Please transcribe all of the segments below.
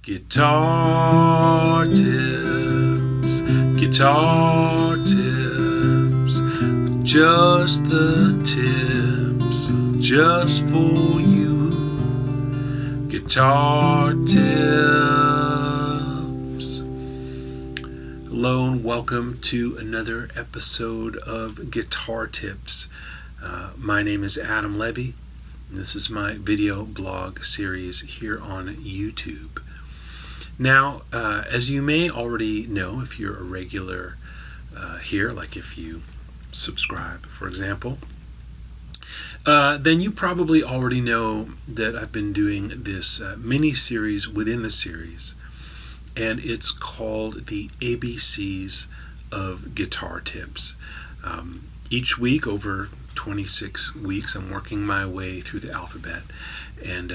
Guitar tips, just the tips, just for you. Guitar tips. Hello and welcome to another episode of Guitar Tips. My name is Adam Levy, and this is my video blog series here on YouTube. Now, as you may already know, if you're a regular here, like if you subscribe, for example, then you probably already know that I've been doing this mini-series within the series, and it's called the ABCs of Guitar Tips. Each week, over 26 weeks, I'm working my way through the alphabet and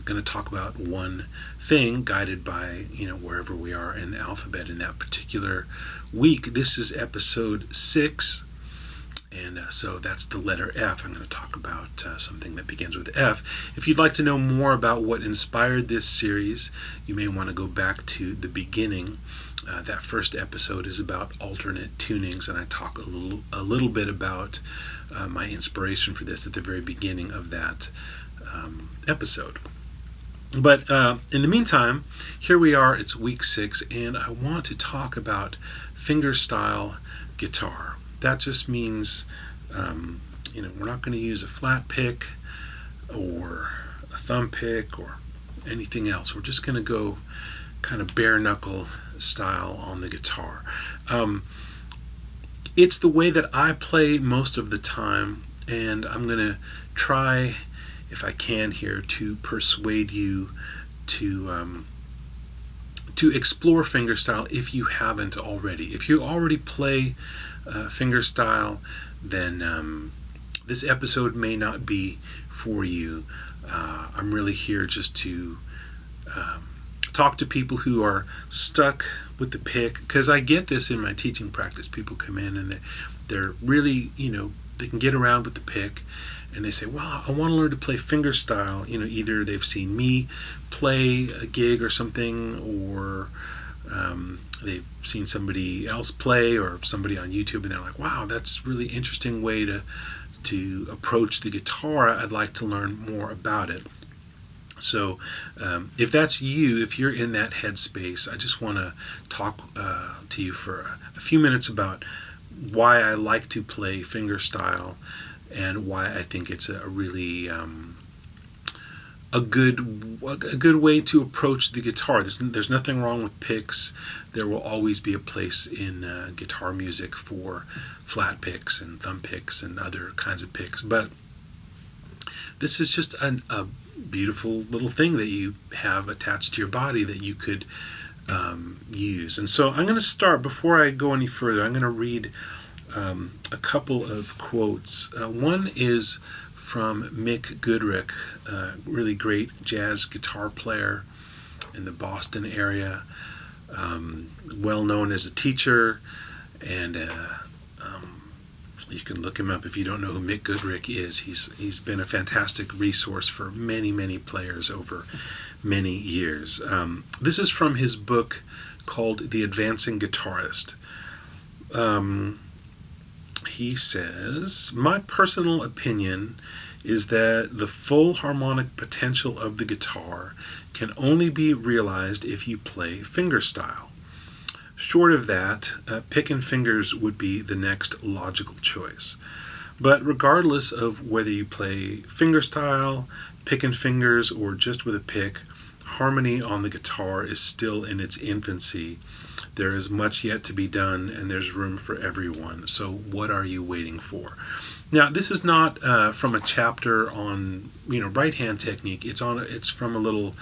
going to talk about one thing guided by, wherever we are in the alphabet in that particular week. This is episode 6, and so that's the letter F. I'm going to talk about something that begins with F. If you'd like to know more about what inspired this series, you may want to go back to the beginning. That first episode is about alternate tunings, and I talk a little bit about my inspiration for this at the very beginning of that episode. But in the meantime, here we are, it's week 6, and I want to talk about fingerstyle guitar. That just means, we're not going to use a flat pick or a thumb pick or anything else. We're just going to go kind of bare knuckle style on the guitar. It's the way that I play most of the time, and I'm going to try, if I can here, to persuade you to explore fingerstyle if you haven't already. If you already play fingerstyle, then this episode may not be for you. I'm really here just to talk to people who are stuck with the pick, because I get this in my teaching practice. People come in and they're really, they can get around with the pick, and they say, well, I want to learn to play fingerstyle. Either they've seen me play a gig or something, or they've seen somebody else play, or somebody on YouTube, and they're like, wow, that's a really interesting way to approach the guitar. I'd like to learn more about it. So if that's you, if you're in that headspace, I just want to talk to you for a few minutes about why I like to play fingerstyle and why I think it's a really a good way to approach the guitar. There's nothing wrong with picks. There will always be a place in guitar music for flat picks and thumb picks and other kinds of picks, but this is just a beautiful little thing that you have attached to your body that you could use. And so I'm going to start, before I go any further, I'm going to read a couple of quotes. One is from Mick Goodrick, a really great jazz guitar player in the Boston area, well known as a teacher, and you can look him up if you don't know who Mick Goodrick is. He's been a fantastic resource for many, many players over many years. This is from his book called The Advancing Guitarist. He says, my personal opinion is that the full harmonic potential of the guitar can only be realized if you play fingerstyle. Short of that, pick and fingers would be the next logical choice. But regardless of whether you play fingerstyle, pick and fingers, or just with a pick, harmony on the guitar is still in its infancy. There is much yet to be done, and there's room for everyone. So what are you waiting for? Now, this is not from a chapter on right hand technique. It's from a little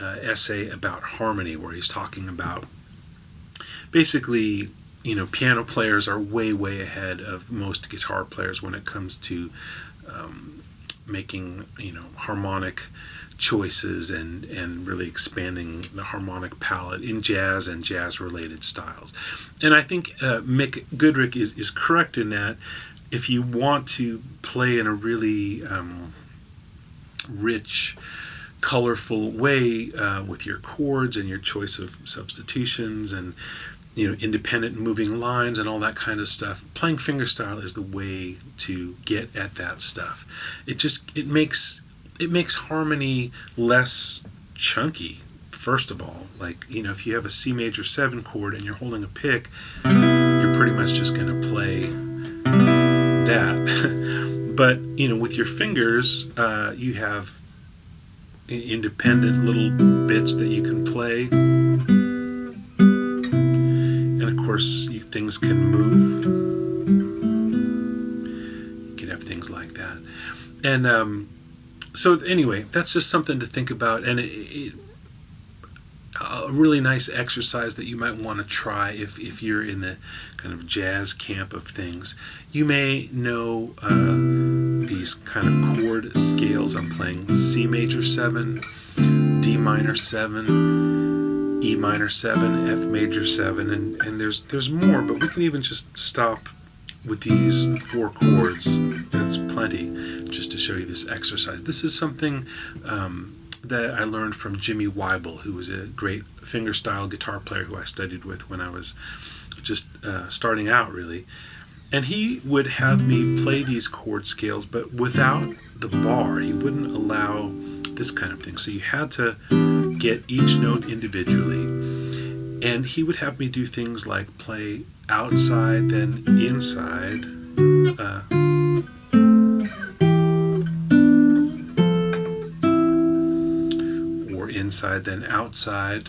essay about harmony, where he's talking about basically, piano players are way, way ahead of most guitar players when it comes to making, harmonic choices and really expanding the harmonic palette in jazz and jazz-related styles. And I think Mick Goodrick is correct in that if you want to play in a really rich colorful way with your chords and your choice of substitutions and independent moving lines and all that kind of stuff. Playing fingerstyle is the way to get at that stuff. It makes harmony less chunky. First of all, like, if you have a C major 7 chord and you're holding a pick, you're pretty much just going to play that. But with your fingers, you have independent little bits that you can play, and of course things can move. You can have things like that. And so anyway, that's just something to think about, and a really nice exercise that you might want to try if you're in the kind of jazz camp of things. You may know these kind of chord scales. I'm playing C major 7, D minor 7, E minor 7, F major 7, and there's more, but we can even just stop with these 4 chords. That's plenty, just to show you this exercise. This is something that I learned from Jimmy Weibull, who was a great fingerstyle guitar player who I studied with when I was just starting out, really. And he would have me play these chord scales, but without the bar. He wouldn't allow this kind of thing. So you had to get each note individually. And he would have me do things like play outside, then inside, inside, then outside.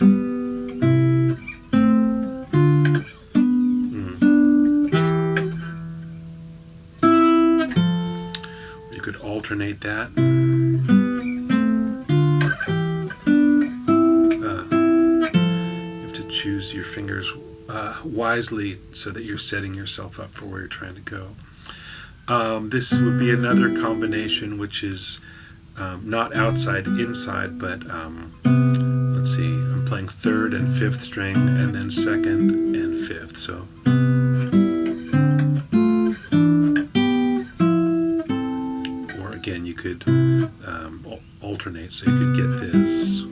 You could alternate that. You have to choose your fingers wisely so that you're setting yourself up for where you're trying to go. This would be another combination, which is not outside, inside, but let's see, I'm playing 3rd and 5th string, and then 2nd and 5th. So or again, you could alternate, so you could get this.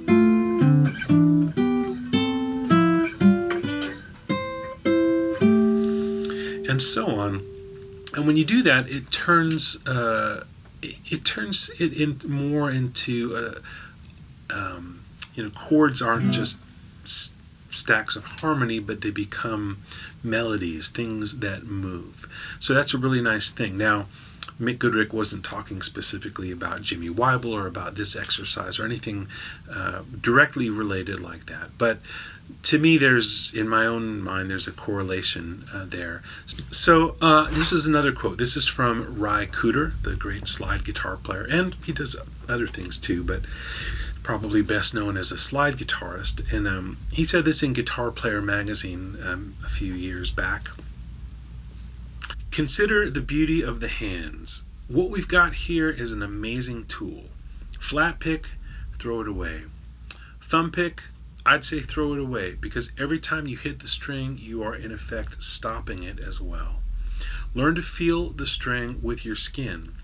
And so on. And when you do that, it turns it more into chords aren't just stacks of harmony, but they become melodies, things that move. So that's a really nice thing. Now, Mick Goodrick wasn't talking specifically about Jimmy Weibull or about this exercise or anything directly related like that, but to me, in my own mind, there's a correlation there. So this is another quote. This is from Rye Cooter, the great slide guitar player, and he does other things too, but probably best known as a slide guitarist. And he said this in Guitar Player magazine a few years back. Consider the beauty of the hands. What we've got here is an amazing tool. Flat pick, throw it away. Thumb pick, I'd say throw it away, because every time you hit the string, you are in effect stopping it as well. Learn to feel the string with your skin.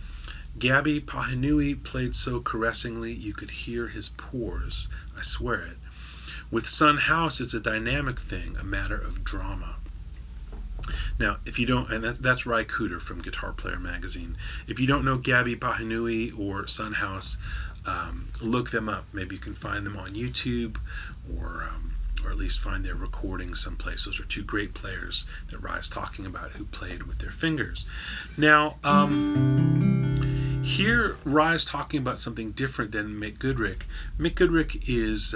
Gabby Pahinui played so caressingly you could hear his pores. I swear it. With Sunhouse, it's a dynamic thing, a matter of drama. Now, if you don't, and that's Rye Cooter from Guitar Player magazine. If you don't know Gabby Pahinui or Sunhouse, look them up. Maybe you can find them on YouTube, or at least find their recordings someplace. Those are 2 great players that Rye's talking about who played with their fingers. Now, here Rye's talking about something different than Mick Goodrick. Mick Goodrick is,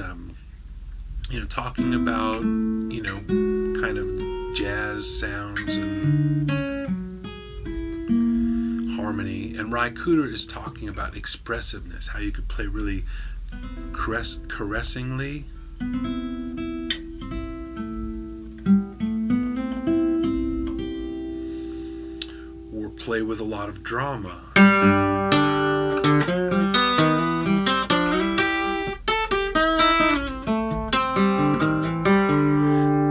talking about, kind of jazz sounds and harmony, and Rye Cooter is talking about expressiveness, how you could play really caressingly, or play with a lot of drama.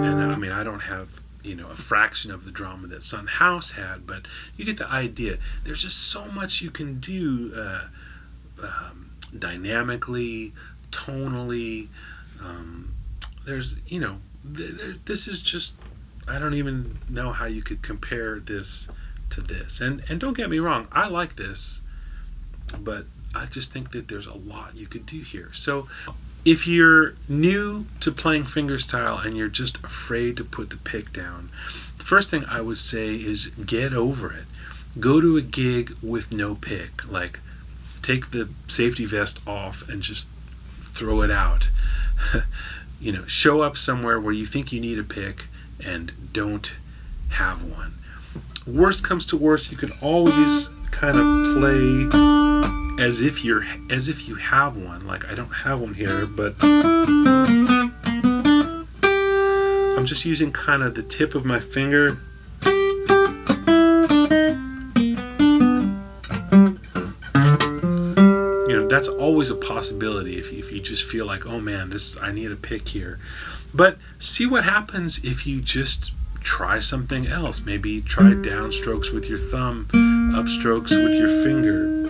And I mean, I don't have a fraction of the drama that Sunhouse had, but you get the idea. There's just so much you can do dynamically, tonally. There's, this is just, I don't even know how you could compare this to this. And don't get me wrong, I like this, but I just think that there's a lot you could do here. So if you're new to playing fingerstyle and you're just afraid to put the pick down, the first thing I would say is get over it. Go to a gig with no pick. Like, take the safety vest off and just throw it out. Show up somewhere where you think you need a pick and don't have one. Worst comes to worst, you can always kind of play as if you have one. Like, I don't have one here, but I'm just using kind of the tip of my finger. That's always a possibility if you just feel like, oh man, I need a pick here. But see what happens if you just try something else. Maybe try downstrokes with your thumb, upstrokes with your finger.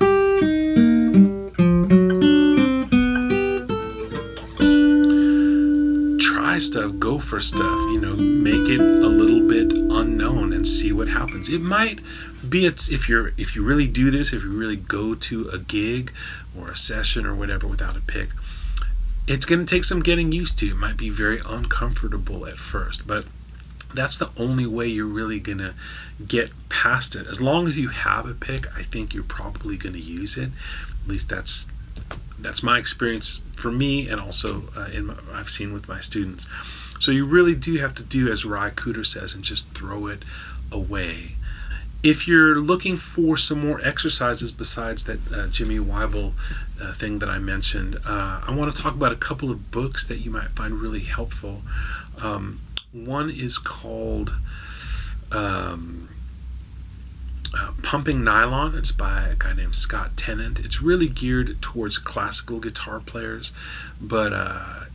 Try stuff, go for stuff, make it a little bit unknown and see what happens. It might be if you really do this, if you really go to a gig or a session or whatever without a pick, it's going to take some getting used to. It might be very uncomfortable at first, but that's the only way you're really going to get past it. As long as you have a pick, I think you're probably going to use it. At least that's my experience for me, and also I've seen with my students. So you really do have to do as Rye Cooter says and just throw it away. If you're looking for some more exercises besides that Jimmy Weibull thing that I mentioned, I want to talk about a couple of books that you might find really helpful. One is called Pumping Nylon. It's by a guy named Scott Tennant. It's really geared towards classical guitar players, but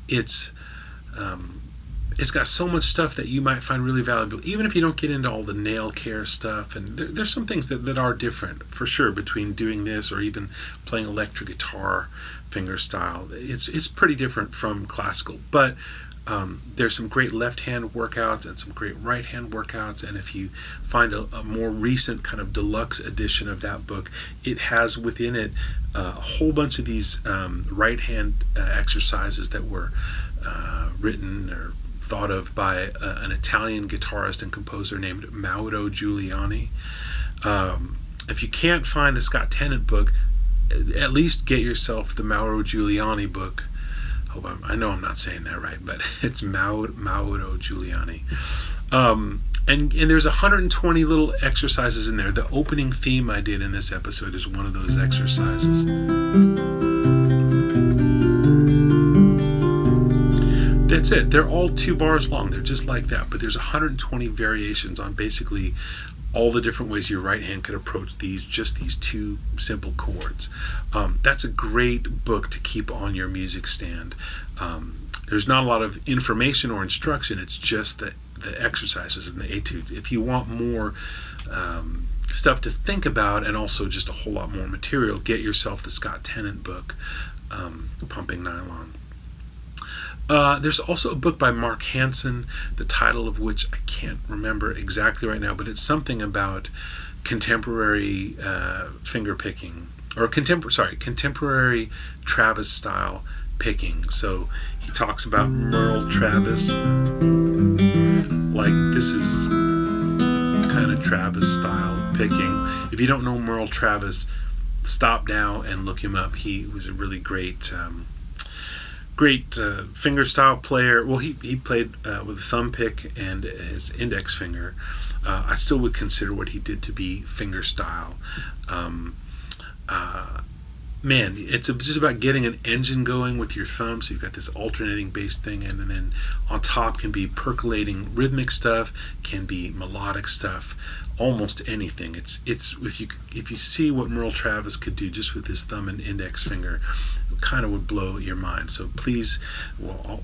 it's got so much stuff that you might find really valuable, even if you don't get into all the nail care stuff. And there's some things that are different, for sure, between doing this or even playing electric guitar fingerstyle. It's pretty different from classical, but there's some great left-hand workouts and some great right-hand workouts. And if you find a more recent kind of deluxe edition of that book, it has within it a whole bunch of these right-hand exercises that were written or thought of by an Italian guitarist and composer named Mao Mao Giuliani. If you can't find the Scott Tennant book, at least get yourself the Mao Mao Giuliani book. I know I'm not saying that right, but it's Mao Mao Giuliani. And there's 120 little exercises in there. The opening theme I did in this episode is one of those exercises. That's it. They're all 2 bars long. They're just like that. But there's 120 variations on basically all the different ways your right hand could approach these 2 simple chords. That's a great book to keep on your music stand. There's not a lot of information or instruction. It's just the exercises and the etudes. If you want more stuff to think about and also just a whole lot more material, get yourself the Scott Tennant book, Pumping Nylon. There's also a book by Mark Hansen, the title of which I can't remember exactly right now, but it's something about contemporary finger picking, or contemporary Travis style picking. So he talks about Merle Travis, like this is kind of Travis style picking. If you don't know Merle Travis, stop now and look him up. He was a really great fingerstyle player. Well, he played with a thumb pick and his index finger. I still would consider what he did to be fingerstyle. Man, it's just about getting an engine going with your thumb. So you've got this alternating bass thing, and then on top can be percolating rhythmic stuff, can be melodic stuff, almost anything. It's if you see what Merle Travis could do just with his thumb and index finger, it kind of would blow your mind. So please,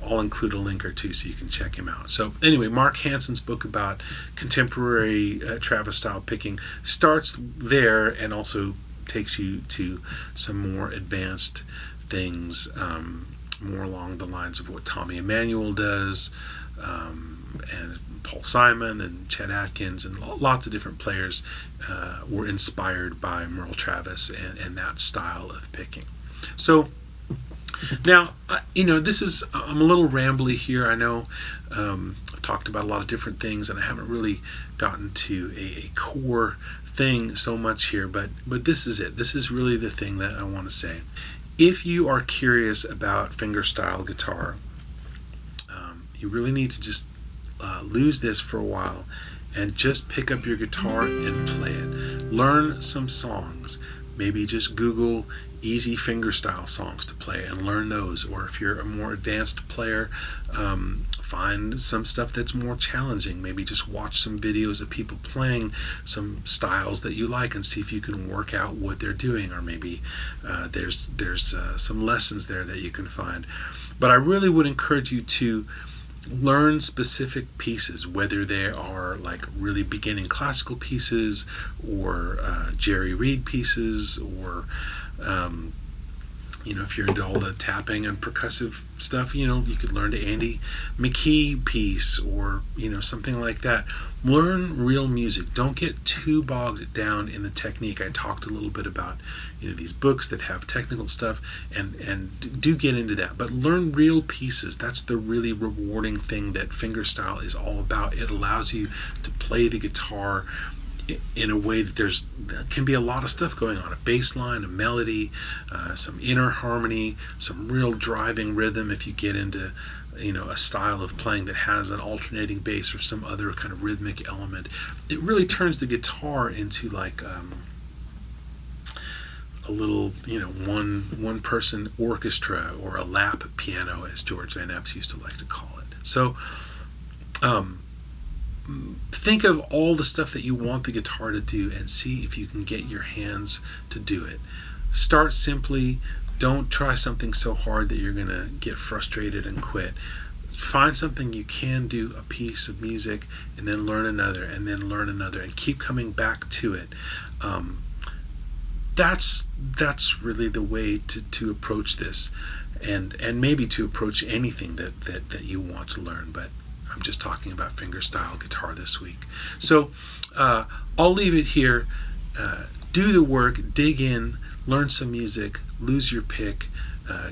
I'll include a link or two so you can check him out. So anyway, Mark Hansen's book about contemporary Travis style picking starts there and also takes you to some more advanced things, more along the lines of what Tommy Emmanuel does, and Paul Simon and Chet Atkins, and lots of different players were inspired by Merle Travis and that style of picking. So now, this is, I'm a little rambly here. I know I've talked about a lot of different things, and I haven't really gotten to a core thing so much here, but this is it. This is really the thing that I want to say. If you are curious about fingerstyle guitar, you really need to just lose this for a while and just pick up your guitar and play it. Learn some songs. Maybe just Google easy fingerstyle songs to play and learn those. Or if you're a more advanced player, find some stuff that's more challenging. Maybe just watch some videos of people playing some styles that you like and see if you can work out what they're doing. Or maybe there's some lessons there that you can find. But I really would encourage you to learn specific pieces, whether they are like really beginning classical pieces or Jerry Reed pieces, or if you're into all the tapping and percussive stuff, you could learn to Andy McKee piece, or something like that. Learn real music. Don't get too bogged down in the technique. I talked a little bit about these books that have technical stuff, and do get into that, but learn real pieces. That's the really rewarding thing that fingerstyle is all about. It allows you to play the guitar in a way that there can be a lot of stuff going on, a bass line, a melody, some inner harmony, some real driving rhythm. If you get into a style of playing that has an alternating bass or some other kind of rhythmic element, it really turns the guitar into like a little one person orchestra, or a lap piano, as George Van Epps used to like to call it. So think of all the stuff that you want the guitar to do and see if you can get your hands to do it. Start simply. Don't try something so hard that you're going to get frustrated and quit. Find something you can do, a piece of music, and then learn another, and then learn another, and keep coming back to it. That's really the way to approach this, and maybe to approach anything that you want to learn. But I'm just talking about fingerstyle guitar this week. So I'll leave it here. Do the work, dig in, learn some music, lose your pick,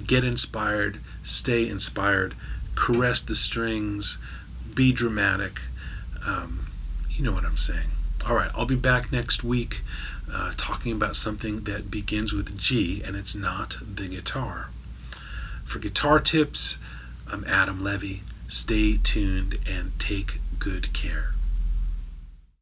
get inspired, stay inspired, caress the strings, be dramatic. You know what I'm saying. All right, I'll be back next week talking about something that begins with G, and it's not the guitar. For guitar tips, I'm Adam Levy. Stay tuned and take good care.